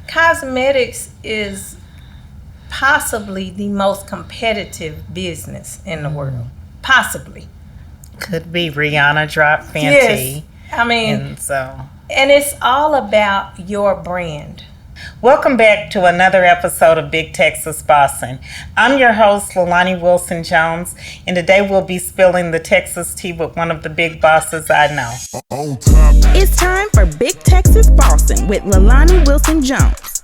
cosmetics is possibly the most competitive business in the world. Possibly. Could be. Rihanna dropped Fenty. Yes. I mean, and it's all about your brand. Welcome back to another episode of Big Texas Bossin. I'm your host, Leilani Wilson Jones, and today we'll be spilling the Texas tea with one of the big bosses I know. It's time for Big Texas Bossin with Leilani Wilson Jones.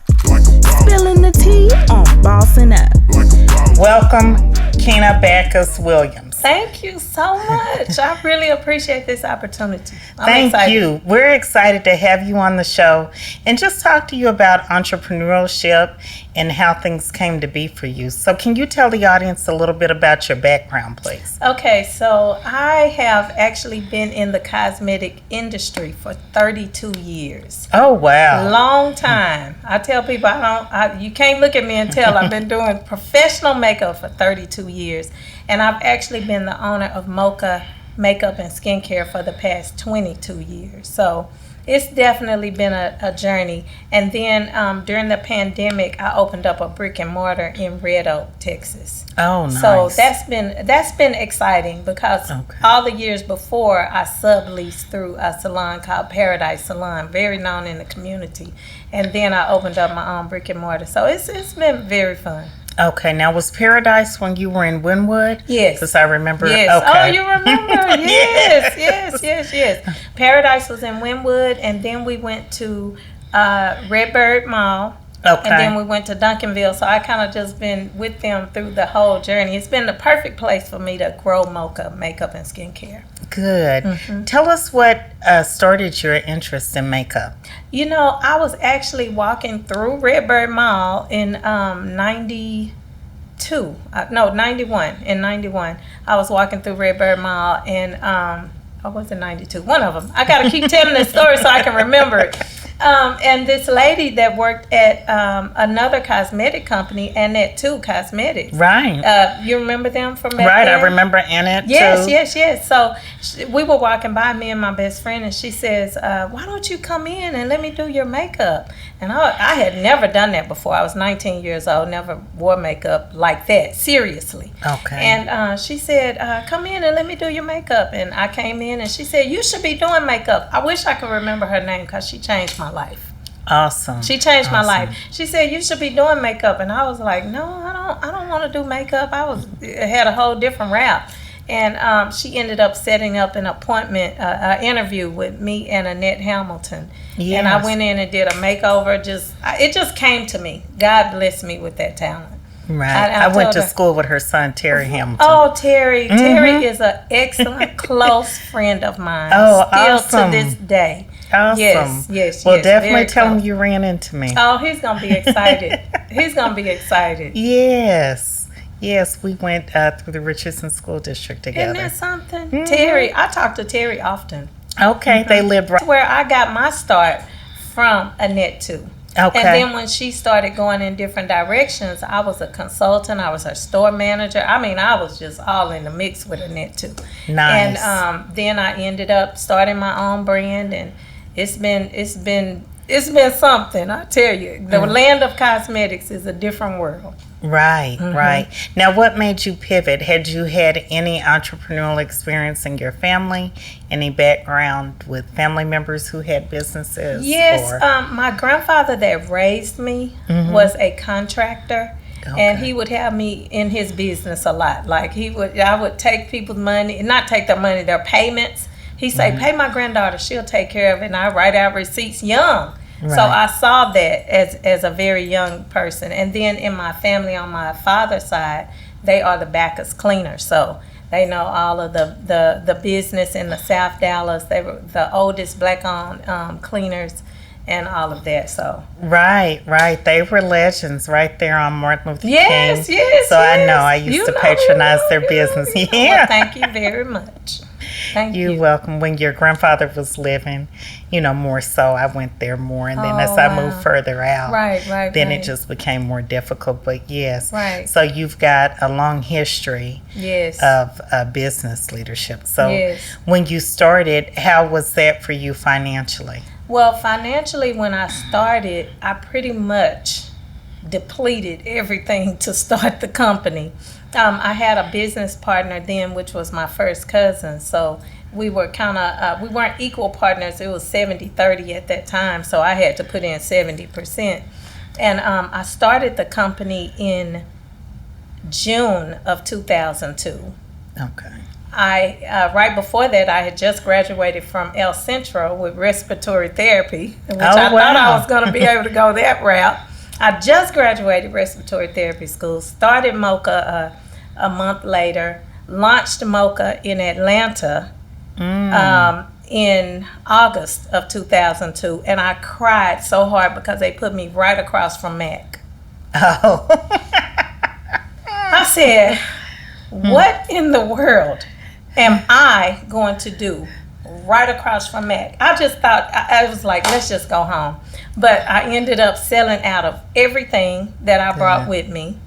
Spilling the tea on Bossin Up. Welcome, Kena Williams. Thank you so much. I really appreciate this opportunity. Thank you. We're excited to have you on the show and just talk to you about entrepreneurship and how things came to be for you. So can you tell the audience a little bit about your background, please? Okay, so I have actually been in the cosmetic industry for 32 years. Oh, wow. Long time. I tell people you can't look at me and tell I've been doing professional makeup for 32 years. And I've actually been the owner of MOCCA Makeup and Skincare for the past 22 years. So it's definitely been a journey. And then during the pandemic, I opened up a brick and mortar in Red Oak, Texas. Oh, nice. So that's been exciting because all the years before, I subleased through a salon called Paradise Salon, very known in the community. And then I opened up my own brick and mortar. So it's been very fun. Okay, now was Paradise when you were in Wynwood? Yes. Because I remember. Yes. Okay. Oh, you remember? Yes. Paradise was in Wynwood, and then we went to Redbird Mall. Okay. And then we went to Duncanville. So I kind of just been with them through the whole journey. It's been the perfect place for me to grow MOCCA Makeup and Skincare. Good. Mm-hmm. Tell us what started your interest in makeup. You know, I was actually walking through Redbird Mall in 91. In 91, I was walking through Redbird Mall and or was it 92? One of them. I got to keep telling this story so I can remember it. And this lady that worked at another cosmetic company, Annette Cosmetics. Right. You remember them from back Right, then? I remember Annette too. Yes. So we were walking by, me and my best friend, and she says, why don't you come in and let me do your makeup? And I had never done that before. I was 19 years old, never wore makeup like that, seriously. Okay. And she said, come in and let me do your makeup. And I came in and she said, you should be doing makeup. I wish I could remember her name because she changed my life. Awesome. She changed my life. She said, you should be doing makeup. And I was like, no, I don't want to do makeup. I had a whole different rap. And she ended up setting up an appointment, an interview with me and Annette Hamilton. Yes. And I went in and did a makeover. It just came to me. God blessed me with that talent. Right. I went to school with her son, Terry Hamilton. Oh, Terry. Mm-hmm. Terry is an excellent, close friend of mine. Oh, still awesome. To this day. Awesome. Yes. Well, definitely tell him you ran into me. Oh, he's going to be excited. Yes, we went through the Richardson School District together. Isn't that something? Mm-hmm. Terry, I talk to Terry often. Okay, They lived right where I got my start from Annette too. Okay. And then when she started going in different directions, I was a consultant. I was her store manager. I mean, I was just all in the mix with Annette too. Nice. And then I ended up starting my own brand, and it's been something. I tell you, the land of cosmetics is a different world. Right. Now, what made you pivot? Had you had any entrepreneurial experience in your family? Any background with family members who had businesses? Yes, my grandfather that raised me was a contractor. Okay. And he would have me in his business a lot. Like I would take people's money, not take their money, their payments. He'd say, pay my granddaughter, she'll take care of it. And I write out receipts young. Right. So I saw that as a very young person. And then in my family on my father's side, they are the Baccus cleaners. So they know all of the business in the South Dallas. They were the oldest black-owned cleaners and all of that. So Right. They were legends right there on Martin Luther King. Yes. So I know I used to patronize their business. Yeah. Well, thank you very much. Thank you. You're welcome. When your grandfather was living, more so, I went there more. And then as I moved further out, then it just became more difficult. But yes. Right. So you've got a long history of business leadership. So when you started, how was that for you financially? Well, financially, when I started, I pretty much depleted everything to start the company. I had a business partner then, which was my first cousin. So we were we weren't equal partners. It was 70-30 at that time. So I had to put in 70%. And I started the company in June of 2002. Okay. Right before that, I had just graduated from El Centro with respiratory therapy, which I thought I was going to be able to go that route. I just graduated respiratory therapy school, started MOCCA a month later, launched MOCCA in Atlanta in August of 2002, and I cried so hard because they put me right across from MAC. Oh. I said, what in the world am I going to do right across from MAC? I just thought, I was like, let's just go home. But I ended up selling out of everything that I brought with me.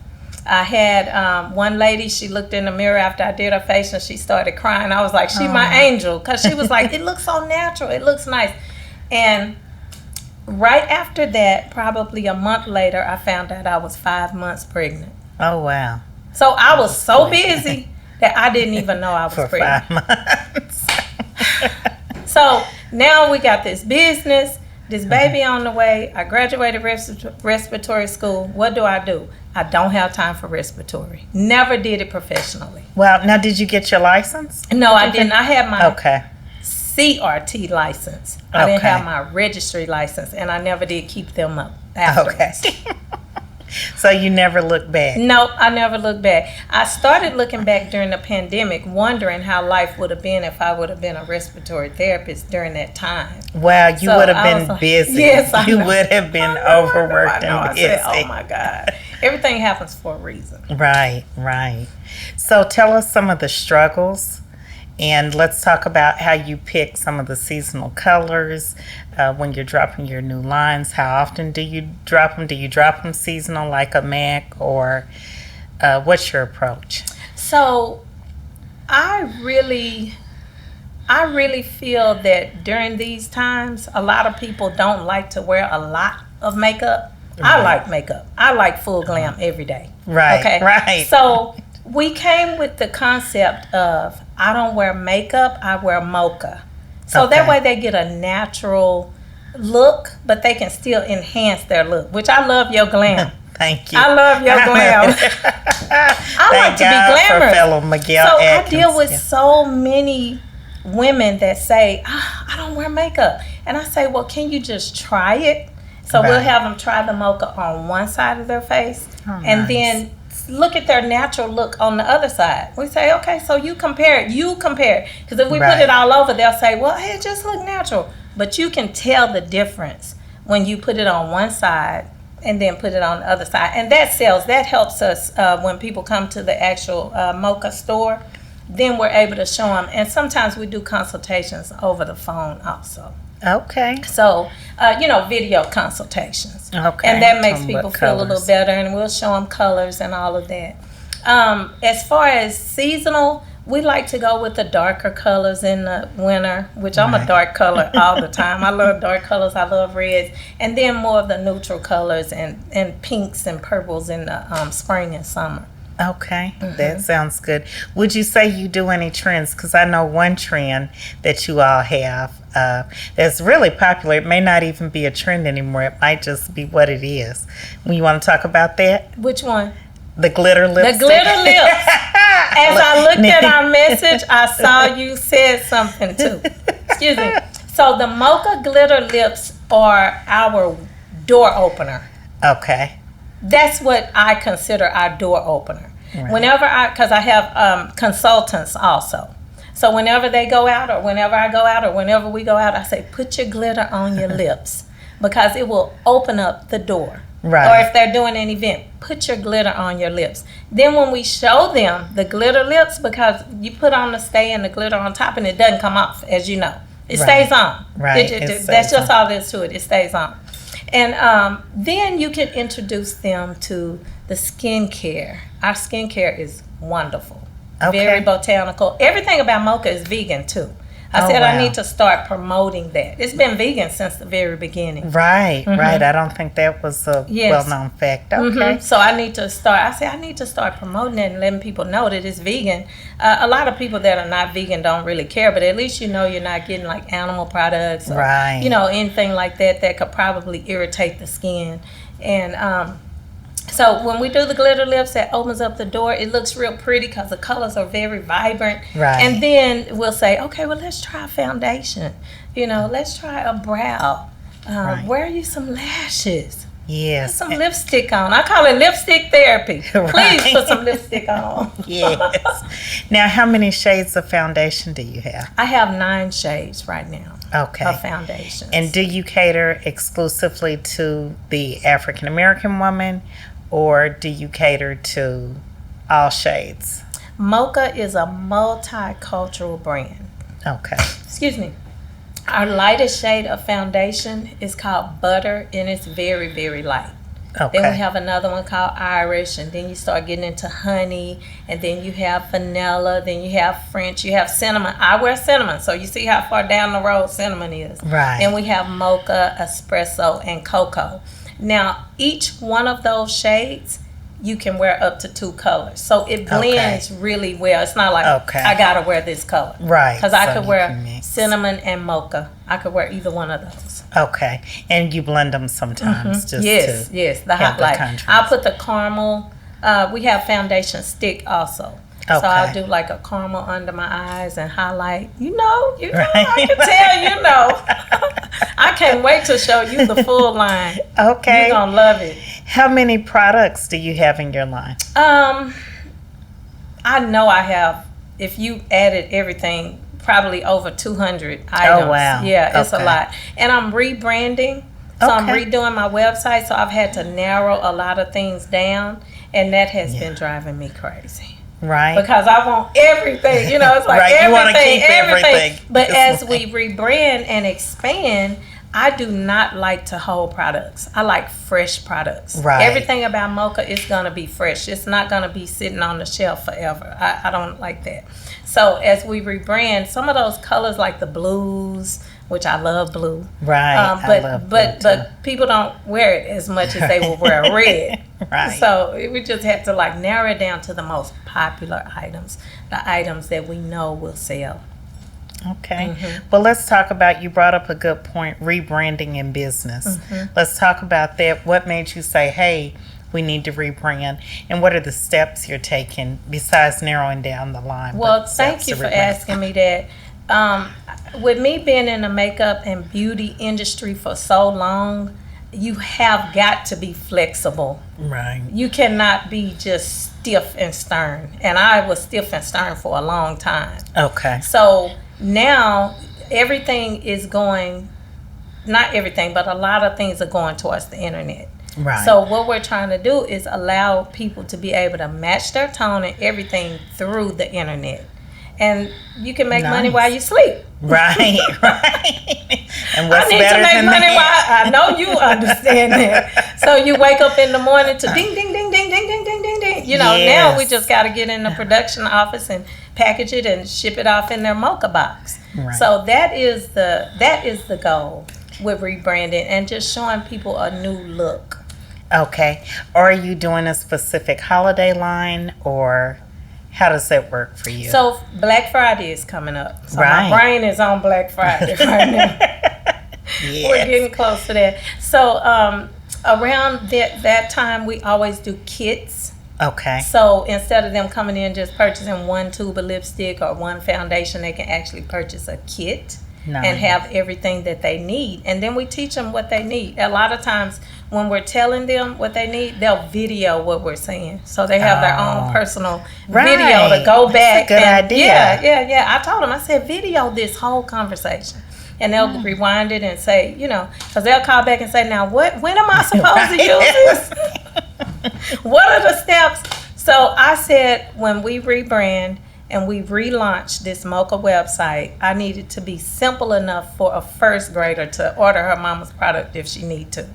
I had one lady, she looked in the mirror after I did her face and she started crying. I was like, she my angel, because she was like, it looks so natural, it looks nice. And right after that, probably a month later, I found out I was 5 months pregnant. Oh, wow. So I was so busy that I didn't even know I was pregnant. For 5 months. So now we got this business, this baby on the way. I graduated respiratory school. What do? I don't have time for respiratory. Never did it professionally. Well, now did you get your license? No, I didn't. I had my Okay. CRT license. I didn't have my registry license, and I never did keep them up afterwards. Okay. So you never looked back? No, I never looked back. I started looking back during the pandemic, wondering how life would have been if I would have been a respiratory therapist during that time. Wow, you would have been busy. Yes, I you know. would have been overworked and busy. I said, oh my God. Everything happens for a reason. Right, right. So tell us some of the struggles, and let's talk about how you pick some of the seasonal colors when you're dropping your new lines. How often do you drop them? Do you drop them seasonal like a MAC, or what's your approach? So I really feel that during these times, a lot of people don't like to wear a lot of makeup. Right. I like makeup. I like full glam every day. Right, okay? Right. So we came with the concept of, I don't wear makeup, I wear MOCCA. So that way they get a natural look, but they can still enhance their look, which I love your glam. Thank you. I love your glam. I like to be glamorous. For fellow Miguel so Atkins. I deal with so many women that say, I don't wear makeup. And I say, well, can you just try it? So we'll have them try the MOCCA on one side of their face, and then look at their natural look on the other side. We say, okay, so you compare it. Because if we put it all over, they'll say, well, hey, it just look natural. But you can tell the difference when you put it on one side and then put it on the other side. And that sells. That helps us when people come to the actual MOCCA store. Then we're able to show them. And sometimes we do consultations over the phone also. Okay. So, video consultations. Okay. And that makes people feel a little better, and we'll show them colors and all of that. As far as seasonal, we like to go with the darker colors in the winter, which I'm a dark color all the time. I love dark colors. I love reds. And then more of the neutral colors and pinks and purples in the spring and summer. Okay, that sounds good. Would you say you do any trends? Because I know one trend that you all have that's really popular. It may not even be a trend anymore. It might just be what it is. You want to talk about that? Which one? The glitter lipstick. The glitter lips. As I looked at our message, I saw you said something too. Excuse me. So the MOCCA glitter lips are our door opener. Okay. That's what I consider our door opener. Right. Because I have consultants also. So whenever they go out, or whenever I go out, or whenever we go out, I say, put your glitter on your lips, because it will open up the door. Right. Or if they're doing an event, put your glitter on your lips. Then when we show them the glitter lips, because you put on the stay and the glitter on top, and it doesn't come off, as you know. It stays on. Right. That's just all there is to it. It stays on. And then you can introduce them to the skincare. Our skincare is wonderful. Okay. Very botanical. Everything about MOCCA is vegan too. I said wow. I need to start promoting that. It's been vegan since the very beginning. Right, right. I don't think that was a well-known fact. Okay. So I need to start. I said I need to start promoting it and letting people know that it's vegan. A lot of people that are not vegan don't really care, but at least you know you're not getting like animal products or Right. anything like that could probably irritate the skin. And so when we do the glitter lips, that opens up the door. It looks real pretty because the colors are very vibrant. Right. And then we'll say, okay, well, let's try foundation. Let's try a brow. Right. Wear you some lashes. Yes. Put some lipstick on. I call it lipstick therapy. Please Right. put some lipstick on. Yes. Now, how many shades of foundation do you have? I have 9 shades right now Okay. of foundations. And do you cater exclusively to the African American woman, or do you cater to all shades? MOCCA is a multicultural brand. Okay. Excuse me. Our lightest shade of foundation is called Butter, and it's very, very light. Okay. Then we have another one called Irish, and then you start getting into honey, and then you have vanilla, then you have French, you have cinnamon. I wear cinnamon, so you see how far down the road cinnamon is. Right. And we have mocha, espresso, and cocoa. Now, each one of those shades, you can wear up to 2 colors. So it blends really well. It's not like, I gotta wear this color. Right. Because I So could you wear can mix. cinnamon and mocha. I could wear either one of those. Okay. And you blend them sometimes just Yes, to yes, the have hot the light. contrast. I'll put the caramel. We have foundation stick also. So I'll do like a caramel under my eyes and highlight. Right. I can tell, I can't wait to show you the full line. Okay. You're going to love it. How many products do you have in your line? I know I have, if you added everything, probably over 200 items. Oh, wow. Yeah, it's Okay. a lot. And I'm rebranding. So I'm Okay. redoing my website. So I've had to narrow a lot of things down. And that has been driving me crazy. Right. Because I want everything. It's like Right, you wanna everything, keep everything. But It's as we rebrand and expand, I do not like to hold products. I like fresh products. Right. Everything about MOCCA is going to be fresh. It's not going to be sitting on the shelf forever. I don't like that. So as we rebrand, some of those colors like the blues, which I love blue. Right. I love blue too. But people don't wear it as much as they will wear red. Right. So we just have to narrow it down to the most popular items, the items that we know will sell. Okay. Well, let's talk about, you brought up a good point, rebranding in business. Let's talk about that. What made you say, hey, we need to rebrand? And what are the steps you're taking besides narrowing down the line? Well, thank you for asking me that. With me being in the makeup and beauty industry for so long, you have got to be flexible. Right. You cannot be just stiff and stern. And I was stiff and stern for a long time. Okay. So now everything is going, not everything, but a lot of things are going towards the internet. Right. So what we're trying to do is allow people to be able to match their tone and everything through the internet. And you can make money while you sleep. Right, right. And what's I need better to make than money that? while I know you understand that. So you wake up in the morning to ding, ding, ding, ding, ding, ding, ding, ding, ding. Now we just got to get in the production office and package it and ship it off in their MOCCA box. Right. So that is the goal with rebranding and just showing people a new look. Okay. Are you doing a specific holiday line, or how does that work for you? So Black Friday is coming up. So Right. my brain is on Black Friday right now. Yes. We're getting close to that. So around that time, we always do kits. Okay. So instead of them coming in just purchasing one tube of lipstick or one foundation, they can actually purchase a kit and have everything that they need. And then we teach them what they need. A lot of times when we're telling them what they need, they'll video what we're saying. So they have their own personal video to go back. That's a good idea. Yeah. I told them, I said, video this whole conversation. And they'll rewind it and say, because they'll call back and say, now, when am I supposed to use this? What are the steps? So I said, when we rebrand and we relaunch this MOCCA website, I need it to be simple enough for a first grader to order her mama's product if she need to.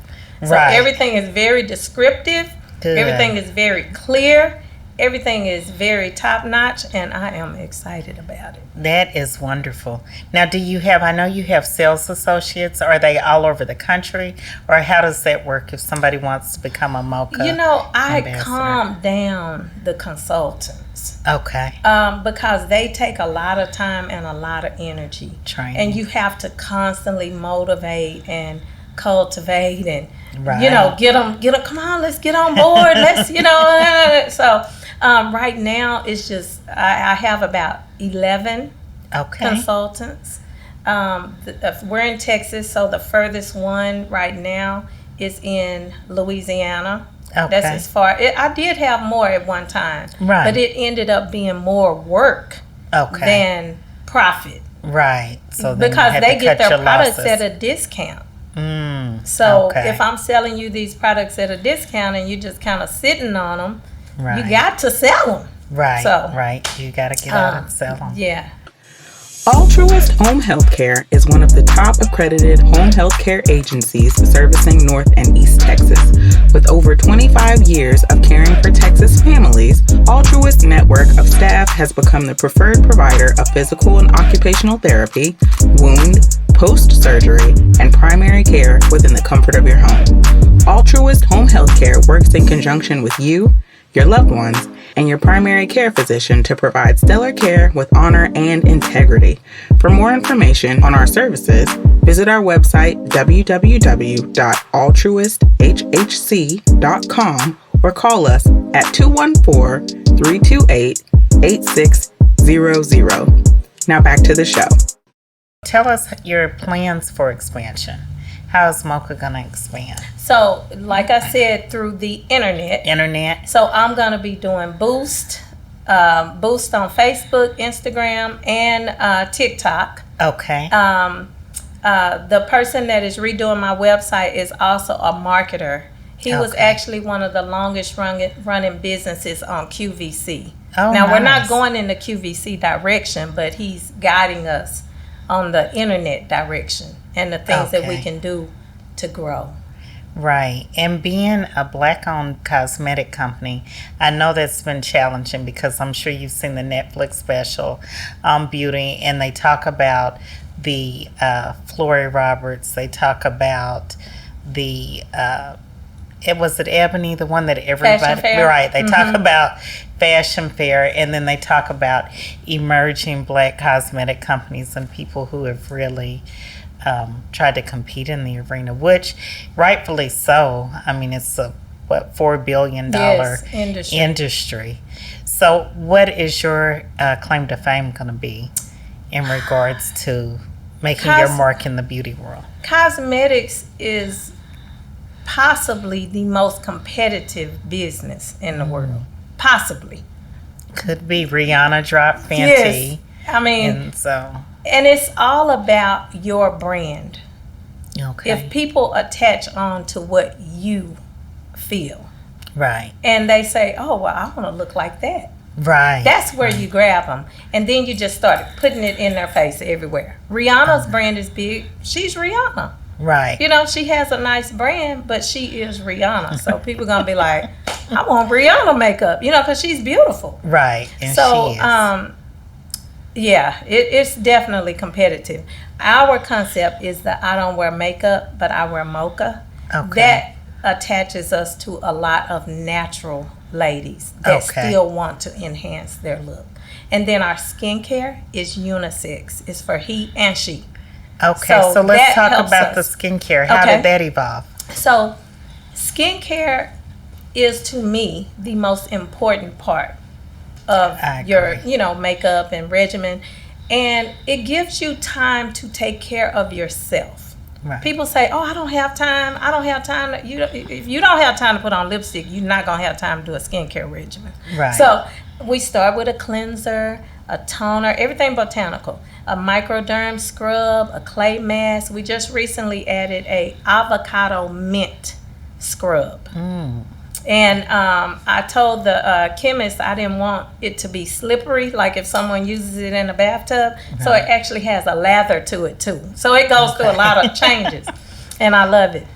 So everything is very descriptive. Good. Everything is very clear. everything is very top notch, and I am excited about it. That is wonderful. Now, I know you have sales associates. Are they all over the country? Or how does that work if somebody wants to become a MOCCA I ambassador? calm down the consultants. Okay. Because they take a lot of time and a lot of energy. Training. And you have to constantly motivate and cultivate and, Right. get them, come on, let's get on board. Let's, So right now it's just, I have about 11 consultants. We're in Texas, so the furthest one right now is in Louisiana. Okay. That's as far. I did have more at one time, Right. but it ended up being more work than profit. Right. So then Because you had they to get cut their your products losses. at a discount. So If I'm selling you these products at a discount and you just kind of sitting on them, Right. you got to sell them. Right. So, right. You got to get out and sell them. Yeah. Altruist Home Healthcare is one of the top accredited home healthcare agencies servicing North and East Texas. With over 25 years of caring for Texas families, Altruist network of staff has become the preferred provider of physical and occupational therapy, wound, post-surgery, and primary care within the comfort of your home. Altruist Home Healthcare works in conjunction with you, your loved ones, and your primary care physician to provide stellar care with honor and integrity. For more information on our services, visit our website www.altruisthhc.com or call us at 214-328-8600. Now back to the show. Tell us your plans for expansion. How is MOCCA going to expand? So, like I said, through the internet. So I'm going to be doing Boost on Facebook, Instagram, and TikTok. Okay. The person that is redoing my website is also a marketer. He was actually one of the longest running businesses on QVC. Now, we're not going in the QVC direction, but he's guiding us on the internet direction and the things that we can do to grow. Right. And being a Black-owned cosmetic company, I know that's been challenging because I'm sure you've seen the Netflix special on beauty, and they talk about the Flory Roberts. They talk about the was it Ebony, the one that everybody Fashion Fair. Right. They talk about Fashion Fair, and then they talk about emerging Black cosmetic companies and people who have really tried to compete in the arena, which rightfully so. I mean, it's a $4 billion industry. So what is your claim to fame going to be in regards to making your mark in the beauty world? Cosmetics is possibly the most competitive business in the world. Possibly. Could be. Rihanna dropped Fenty. Yes. I mean, and it's all about your brand. Okay. If people attach on to what you feel. Right. And they say, oh, well, I want to look like that. Right. That's where you grab them. And then you just start putting it in their face everywhere. Rihanna's brand is big. She's Rihanna. Right. She has a nice brand, but she is Rihanna. So people are going to be like, I want Rihanna makeup, because she's beautiful. Right. And so, she is. It's definitely competitive. Our concept is that I don't wear makeup, but I wear MOCCA. Okay. That attaches us to a lot of natural ladies that still want to enhance their look. And then our skincare is unisex. It's for he and she. Okay, so let's talk about the skincare. How did that evolve? So skincare is, to me, the most important part of your, makeup and regimen. And it gives you time to take care of yourself. Right. People say, oh, I don't have time. If you don't have time to put on lipstick, you're not going to have time to do a skincare regimen. Right. So we start with a cleanser, a toner, everything botanical, a microderm scrub, a clay mask. We just recently added a avocado mint scrub. And I told the chemist I didn't want it to be slippery, like if someone uses it in a bathtub. Right. So it actually has a lather to it too. So it goes through a lot of changes, and I love it.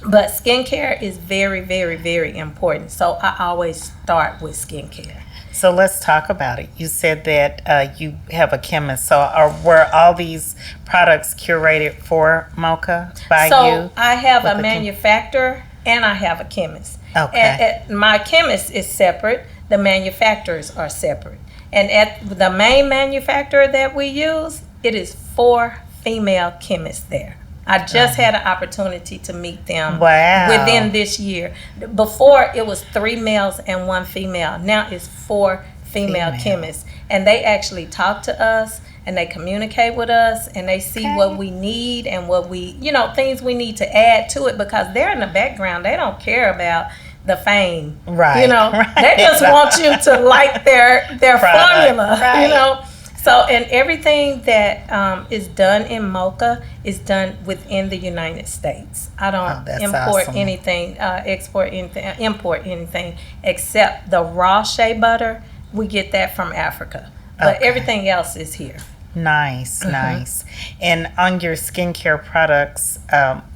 But skincare is very, very, very important. So I always start with skincare. So let's talk about it. You said that you have a chemist. So were all these products curated for MOCCA by you? So I have With a the manufacturer and I have a chemist. Okay. And my chemist is separate. The manufacturers are separate. And at the main manufacturer that we use, it is 4 female chemists there. I just had an opportunity to meet them within this year. Before, it was 3 males and 1 female. Now it's 4 female chemists. And they actually talk to us and they communicate with us and they see what we need and what we, things we need to add to it, because they're in the background. They don't care about the fame. Right. They just want you to like their formula, Right. So, and everything that is done in MOCCA is done within the United States. I don't import anything, import anything except the raw shea butter. We get that from Africa, but everything else is here. Nice, nice. And on your skincare products,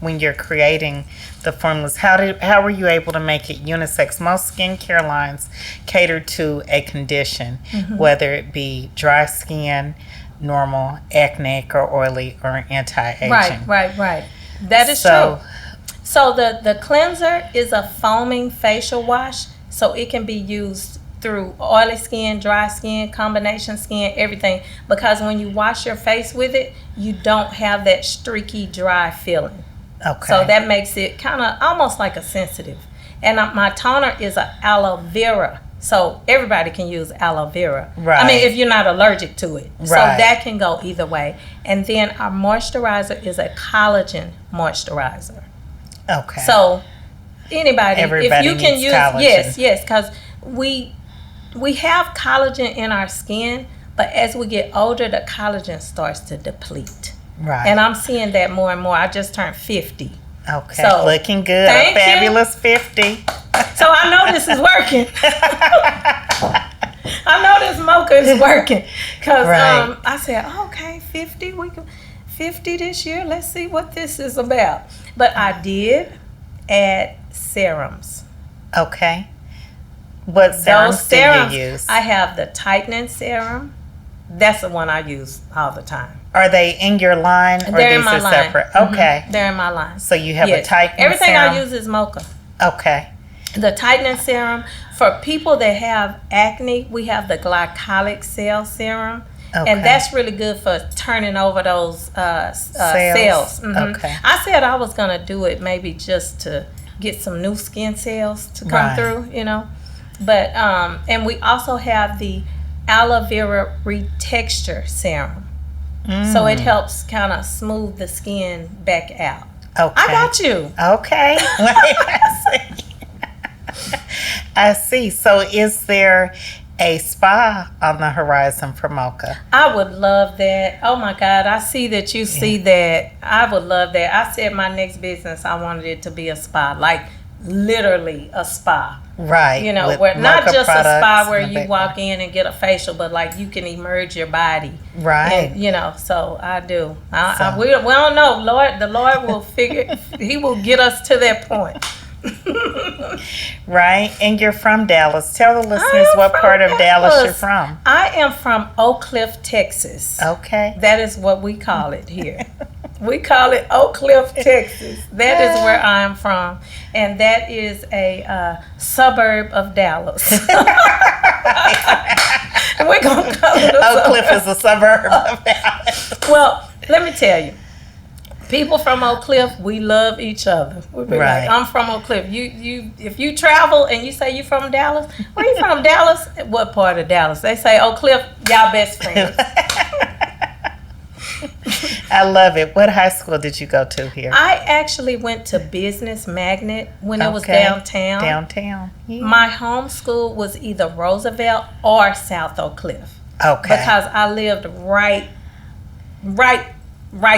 when you're creating the formulas, how were you able to make it unisex? Most skincare lines cater to a condition, whether it be dry skin, normal, acneic, or oily, or anti-aging. Right. That is true. So the cleanser is a foaming facial wash, so it can be used through oily skin, dry skin, combination skin, everything. Because when you wash your face with it, you don't have that streaky, dry feeling. Okay. So that makes it kind of almost like a sensitive. And my toner is a aloe vera. So everybody can use aloe vera. Right. I mean, if you're not allergic to it. Right. So that can go either way. And then our moisturizer is a collagen moisturizer. Okay. So everybody if you can use collagen. yes, because we have collagen in our skin, but as we get older, the collagen starts to deplete. Right. And I'm seeing that more and more. I just turned 50. Okay. So, looking good. thank A fabulous 50. So I know this is working. I know this MOCCA is working. Because I said, okay, 50. We can 50 this year. Let's see what this is about. But I did add serums. Okay. What serums do you use? I have the tightening serum. That's the one I use all the time. Are they in your line, or They're these in my are line. separate? Okay. They're in my line. So you have a tightening Everything serum? I use is MOCCA. Okay. The tightening serum, for people that have acne, we have the glycolic cell serum. Okay. And that's really good for turning over those cells. Okay. I said I was going to do it maybe just to get some new skin cells to come through, But, and we also have the aloe vera retexture serum. So it helps kind of smooth the skin back out. Okay. I got you. Okay. I see. So is there a spa on the horizon for MOCCA? I would love that. Oh my God, I see that you see that. I would love that. I said my next business, I wanted it to be a spa, like literally a spa. Right. Where not MOCCA just a spa where in the you walk in and get a facial, but like you can immerse your body. Right. And, so I do. We don't know. The Lord will figure, He will get us to that point. Right. And you're from Dallas. Tell the listeners what part of Dallas you're from. I am from Oak Cliff, Texas. Okay. That is what we call it here. We call it Oak Cliff, Texas. That is where I am from. And that is a suburb of Dallas. We're going to call it Oak Cliff is a suburb of Dallas. Well, let me tell you. People from Oak Cliff, we love each other. We be like, I'm from Oak Cliff. If you travel and you say you're from Dallas, where you from, Dallas? What part of Dallas? They say Oak Cliff, y'all best friends. I love it. What high school did you go to here? I actually went to Business Magnet when it was downtown. Downtown. Yeah. My home school was either Roosevelt or South Oak Cliff. Okay. Because I lived right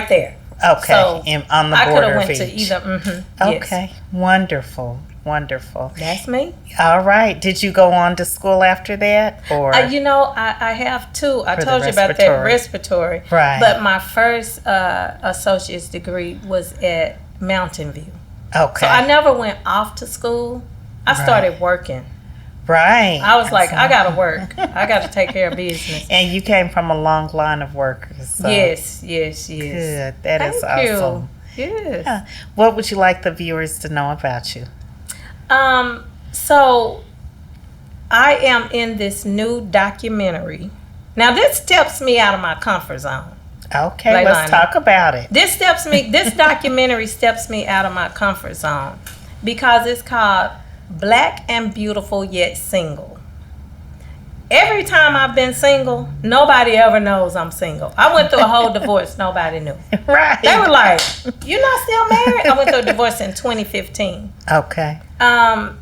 there. Okay. So on the I could border have of went to each. either. Okay. Yes. Wonderful. That's me. All right. Did you go on to school after that, or I have two. I told you about that respiratory. Right. But my first associate's degree was at Mountain View. Okay. So I never went off to school. I started working. Right. I was like, I gotta work. I gotta take care of business. And you came from a long line of workers. So. Yes. Good. That is Thank awesome. you. Yes. Yeah. What would you like the viewers to know about you? So I am in this new documentary. Now this steps me out of my comfort zone. Okay, let's talk about it. This documentary steps me out of my comfort zone because it's called Black and Beautiful Yet Single. Every time I've been single, nobody ever knows I'm single. I went through a whole divorce, nobody knew. Right. They were like, "You're not still married?" I went through a divorce in 2015. Okay. And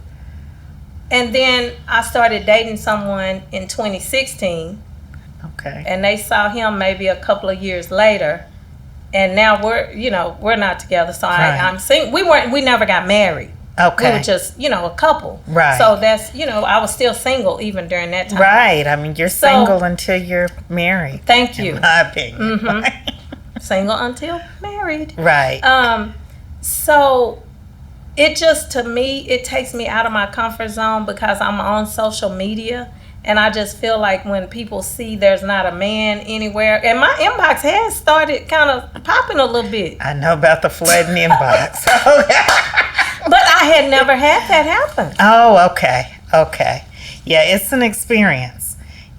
then I started dating someone in 2016. Okay. And they saw him maybe a couple of years later, and now we're not together. So I'm single. We never got married. Okay. We were just a couple. Right. So that's I was still single even during that time. Right. I mean, you're single until you're married. Thank you. In my opinion. Mm-hmm. Single until married. Right. So it just, to me, it takes me out of my comfort zone because I'm on social media. And I just feel like when people see there's not a man anywhere, and my inbox has started kind of popping a little bit. I know about the flooding inbox. But I had never had that happen. Oh, okay. Okay. Yeah, it's an experience.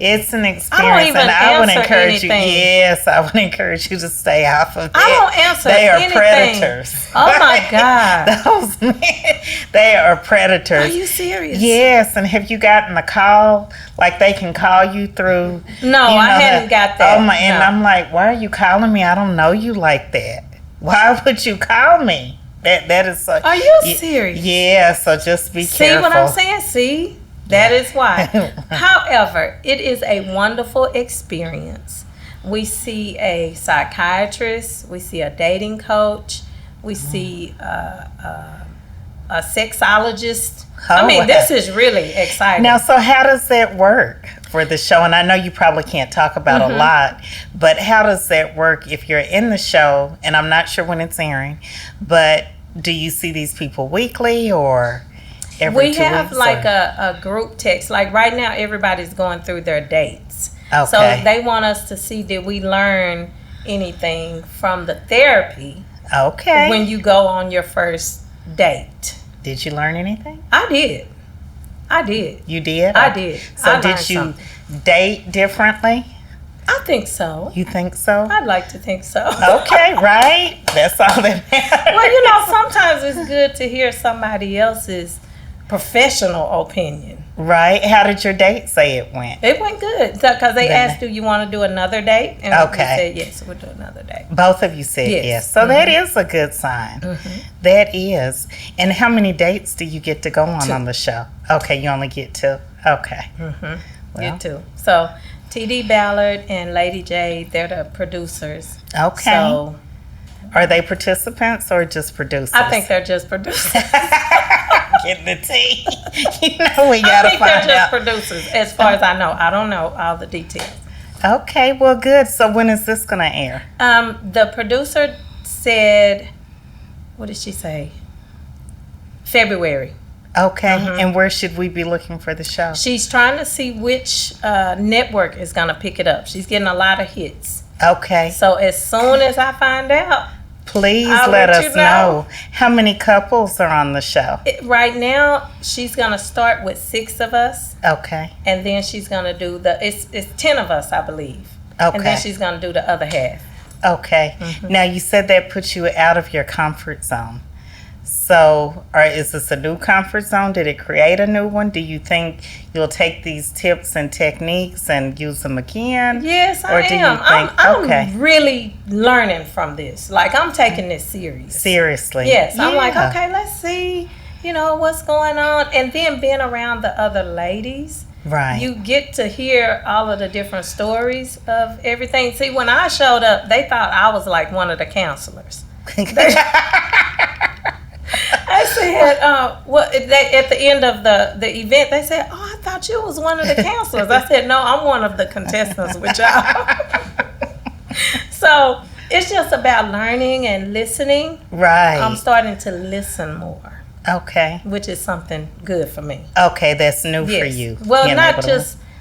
It's an experience. And I would encourage anything. you. Yes, I would encourage you to stay off of that. I don't answer They are anything. predators. Oh my God. Those men, they are predators. Are you serious? Yes, and have you gotten a call? Like they can call you through? No, I hadn't got that. Oh my! And no. I'm like, why are you calling me? I don't know you like that. Why would you call me? That is so. Are you serious? Yeah. So just be careful. See what I'm saying? See, that is why. However, it is a wonderful experience. We see a psychiatrist. We see a dating coach. We see a sexologist. I mean, this is really exciting. Now, so how does that work for the show? And I know you probably can't talk about a lot, but how does that work if you're in the show? And I'm not sure when it's airing, but do you see these people weekly or every 2 weeks? We have like a group text. Like right now, everybody's going through their dates. Okay. So they want us to see, did we learn anything from the therapy? Okay. When you go on your first date. Did you learn anything? I did. You did? I did. So I did learned you something. date differently? I think so. You think so? I'd like to think so. Okay, right? That's all that matters. Well, sometimes it's good to hear somebody else's professional opinion. Right. How did your date say it went? It went good because they asked, do you want to do another date? And we said, yes, we'll do another date. Both of you said yes. So that is a good sign. That is. And how many dates do you get to go on the show? Okay, you only get 2. Okay. Well. Get 2. So TD Ballard and Lady J, they're the producers. Okay. So are they participants or just producers? I think they're just producers. Getting the tea. You know we gotta find out. I think they're just producers, as far as I know. I don't know all the details. Okay, well, good. So when is this gonna air? The producer said, what did she say? February. Okay, and where should we be looking for the show? She's trying to see which network is gonna pick it up. She's getting a lot of hits. Okay. So as soon as I find out, please I'll let us you know. how many couples are on the show. Right now, she's gonna start with 6 of us. Okay. And then she's gonna do it's 10 of us, I believe. Okay. And then she's gonna do the other half. Okay. Now you said that puts you out of your comfort zone. So, is this a new comfort zone? Did it create a new one? Do you think you'll take these tips and techniques and use them again? Yes, I am. I'm really learning from this. Like, I'm taking this serious. Seriously? Yes. I'm like, okay, let's see, what's going on. And then being around the other ladies, right, you get to hear all of the different stories of everything. See, when I showed up, they thought I was like one of the counselors. I said, at the end of the event, they said, oh, I thought you was one of the counselors. I said, no, I'm one of the contestants with y'all. So it's just about learning and listening. Right. I'm starting to listen more. Okay. Which is something good for me. Okay, that's new for you. Well,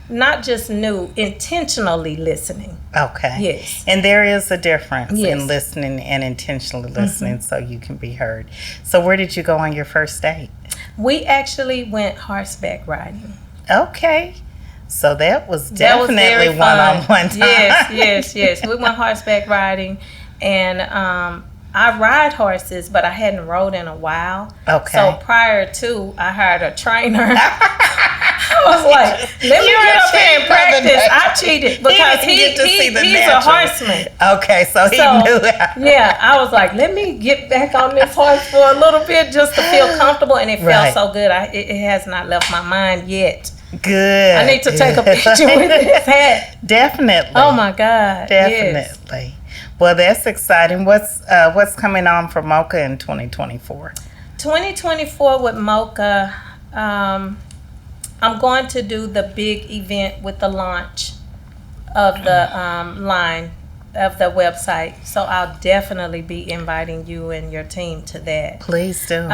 not just new, intentionally listening. Okay. Yes. And there is a difference Yes. in listening and intentionally listening so you can be heard. So where did you go on your first date? We actually went horseback riding. Okay. So that was definitely very fun. one-on-one time. Yes. We went horseback riding, and I ride horses, but I hadn't rode in a while. Okay. So prior to, I hired a trainer. I was like, let me get up here and practice. I cheated because he's a horseman. Okay, so he knew that. Yeah, I was like, let me get back on this horse for a little bit just to feel comfortable, and it felt so good. It has not left my mind yet. Good. I need to take a picture with this hat. Definitely. Oh my God. Definitely. Yes. Well, that's exciting. What's coming on for MOCCA in 2024? 2024 with MOCCA, I'm going to do the big event with the launch of the line of the website. So I'll definitely be inviting you and your team to that. Please do.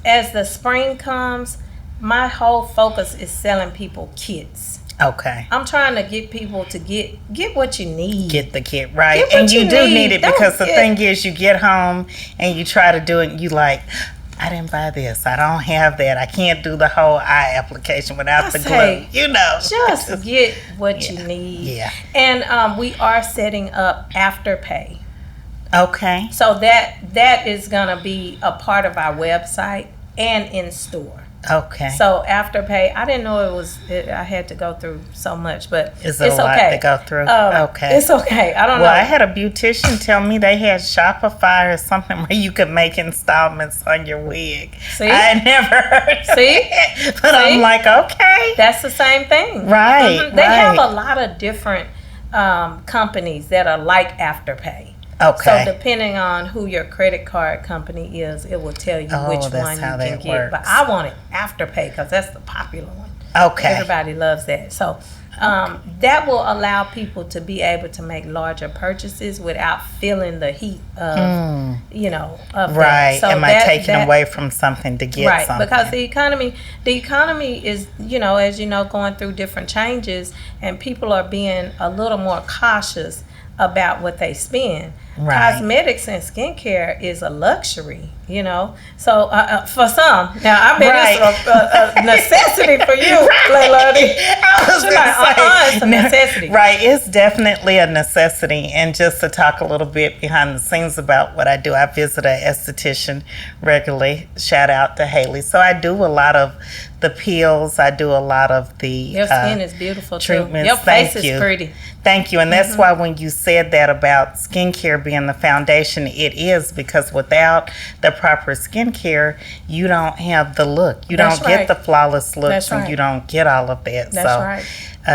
As the spring comes, my whole focus is selling people kits. Okay. I'm trying to get people to get what you need. Get the kit, right. And you do need it because the thing is you get home and you try to do it and you like, I didn't buy this. I don't have that. I can't do the whole eye application without the glue. You know. Just get what you need. Yeah. And we are setting up Afterpay. Okay. So that is going to be a part of our website and in store. Okay. So Afterpay, I didn't know I had to go through so much, but it's a lot to go through. Okay. It's okay. I don't know. Well, I had a beautician tell me they had Shopify or something where you could make installments on your wig. See? I had never heard of it. But I'm like, okay. That's the same thing. Right. Mm-hmm. They have a lot of different companies that are like Afterpay. Okay. So depending on who your credit card company is, it will tell you which one you can get. Works. But I wanted Afterpay because that's the popular one. Okay. Everybody loves that. So that will allow people to be able to make larger purchases without feeling the heat of, of right. that. So am I taking away from something to get something? Because the economy is, as you know, going through different changes, and people are being a little more cautious about what they spend. Right. Cosmetics and skincare is a luxury, So for some, now I mean it's a necessity for you, Leilani. I was going to say, it's a necessity. Right, it's definitely a necessity. And just to talk a little bit behind the scenes about what I do, I visit an esthetician regularly. Shout out to Haley. So I do a lot of the peels. I do a lot of the your skin is beautiful treatments. Too. Your face is pretty. Thank you. And that's why when you said that about skincare being the foundation, it is, because without the proper skincare, you don't have the look. You don't get the flawless looks, and you don't get all of that. That's right.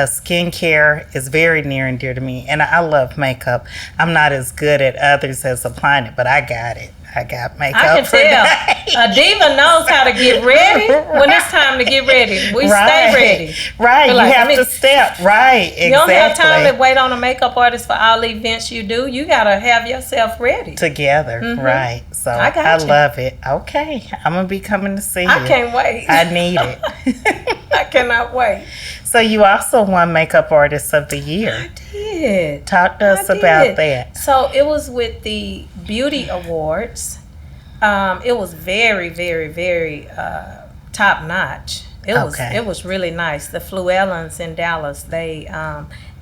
Skincare is very near and dear to me. And I love makeup. I'm not as good at others as applying it, but I got it. I got makeup. I can tell. A diva knows how to get ready when it's time to get ready. We stay ready. Right. You have to step. Right. Exactly. You don't have time to wait on a makeup artist for all the events you do. You got to have yourself ready. Together. Right. So I love it. Okay. I'm going to be coming to see you. I can't wait. I need it. I cannot wait. So you also won Makeup Artist of the Year. I did. Talk to us about that. So it was with the Beauty Awards. It was very, very, very top notch. It was really nice. The Fluellans in Dallas, they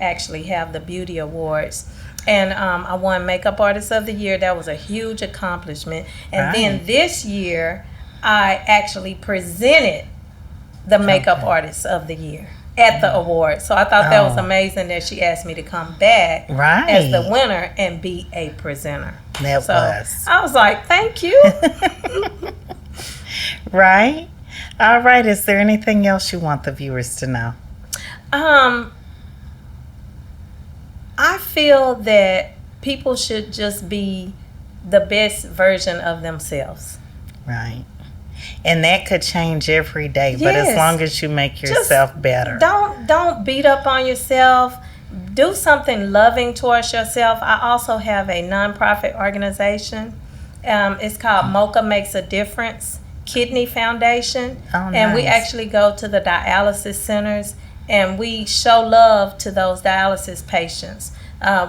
actually have the Beauty Awards. And I won Makeup Artist of the Year. That was a huge accomplishment. And then this year, I actually presented the Makeup Artist of the Year at the award. So I thought that was amazing that she asked me to come back as the winner and be a presenter. I was like, thank you. Right. All right. Is there anything else you want the viewers to know? I feel that people should just be the best version of themselves. Right. And that could change every day, but as long as you make yourself better. Don't beat up on yourself. do something loving towards yourself. I also have a nonprofit organization. It's called MOCCA Makes a Difference Kidney Foundation. Oh, nice. And we actually go to the dialysis centers and we show love to those dialysis patients.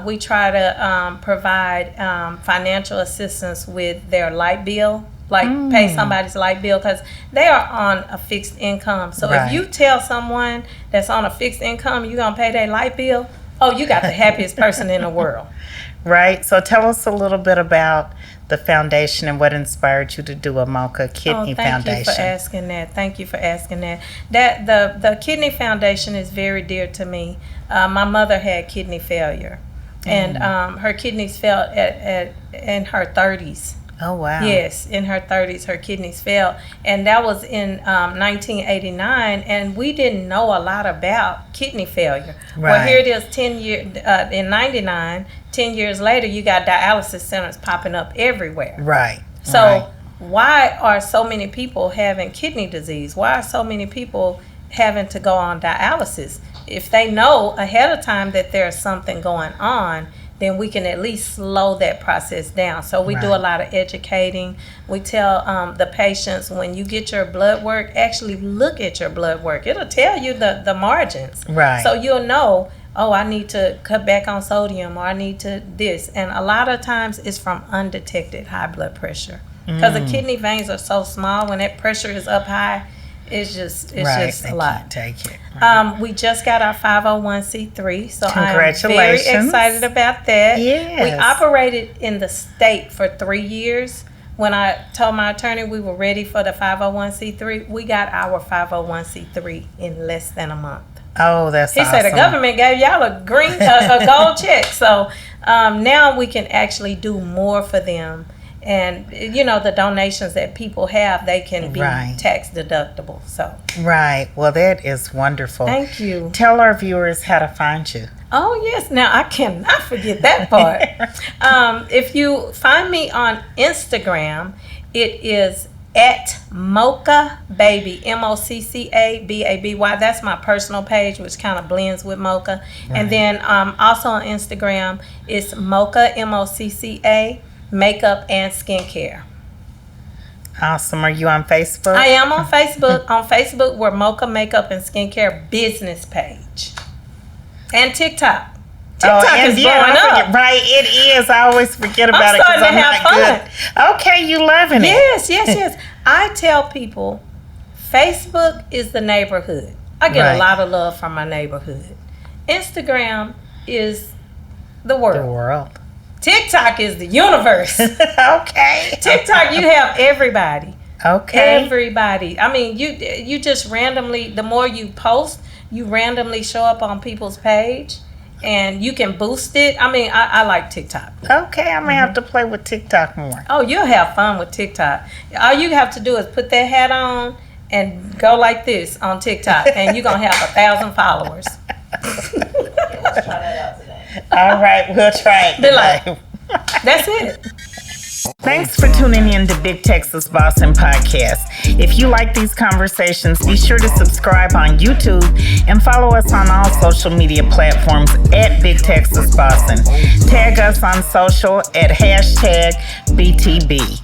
We try to provide financial assistance with their light bill, like pay somebody's light bill, because they are on a fixed income. So if you tell someone that's on a fixed income you're going to pay their light bill, oh, you got the happiest person in the world. Right. So tell us a little bit about the foundation and what inspired you to do a MOCCA Kidney Foundation. Thank you for asking that. Thank you for asking that. The Kidney Foundation is very dear to me. My mother had kidney failure, and her kidneys failed in her 30s. Oh, wow. Yes, in her 30s, her kidneys failed. And that was in 1989, and we didn't know a lot about kidney failure. Right. Well, here it is 10 years, in 99, 10 years later, you got dialysis centers popping up everywhere. Right. So why are so many people having kidney disease? Why are so many people having to go on dialysis? If they know ahead of time that there's something going on, then we can at least slow that process down. So we do a lot of educating. We tell the patients, when you get your blood work, actually look at your blood work. It'll tell you the margins. Right. So you'll know, oh, I need to cut back on sodium, or I need to this. And a lot of times it's from undetected high blood pressure. Because the kidney veins are so small, when that pressure is up high, it's just a lot. Can't take it. Right. We just got our 501c3, so I'm very Congratulations. excited about that. Yes. We operated in the state for 3 years. When I told my attorney we were ready for the 501c3, we got our 501c3 in less than a month. Oh, that's awesome. He said the government gave y'all a gold check. So now we can actually do more for them. And, you know, the donations that people have, they can be tax deductible. So. Right. Well, that is wonderful. Thank you. Tell our viewers how to find you. Oh, yes. Now, I cannot forget that part. If you find me on Instagram, it is at MOCCA Baby, MOCCA BABY. That's my personal page, which kind of blends with MOCCA. Right. And then also on Instagram, it's MOCCA, MOCCA. Makeup and skincare. Awesome. Are you on Facebook? I am on Facebook. On Facebook, we're MOCCA Makeup and Skincare business page. And TikTok. TikTok is blowing up. Right, it is. I always forget about it because I'm not good. Okay, you loving it. Yes. I tell people, Facebook is the neighborhood. I get a lot of love from my neighborhood. Instagram is the world. The world. TikTok is the universe. Okay. TikTok, you have everybody. Okay. Everybody. I mean, you just randomly, the more you post, you randomly show up on people's page, and you can boost it. I mean, I like TikTok. Okay, I'm going to have to play with TikTok more. Oh, you'll have fun with TikTok. All you have to do is put that hat on and go like this on TikTok, and you're going to have 1,000 followers. Let's try that out today. All right, we'll try it today. That's it. Thanks for tuning in to Big Texas Bossin Podcast. If you like these conversations, be sure to subscribe on YouTube and follow us on all social media platforms at Big Texas Bossin. Tag us on social at #BTB.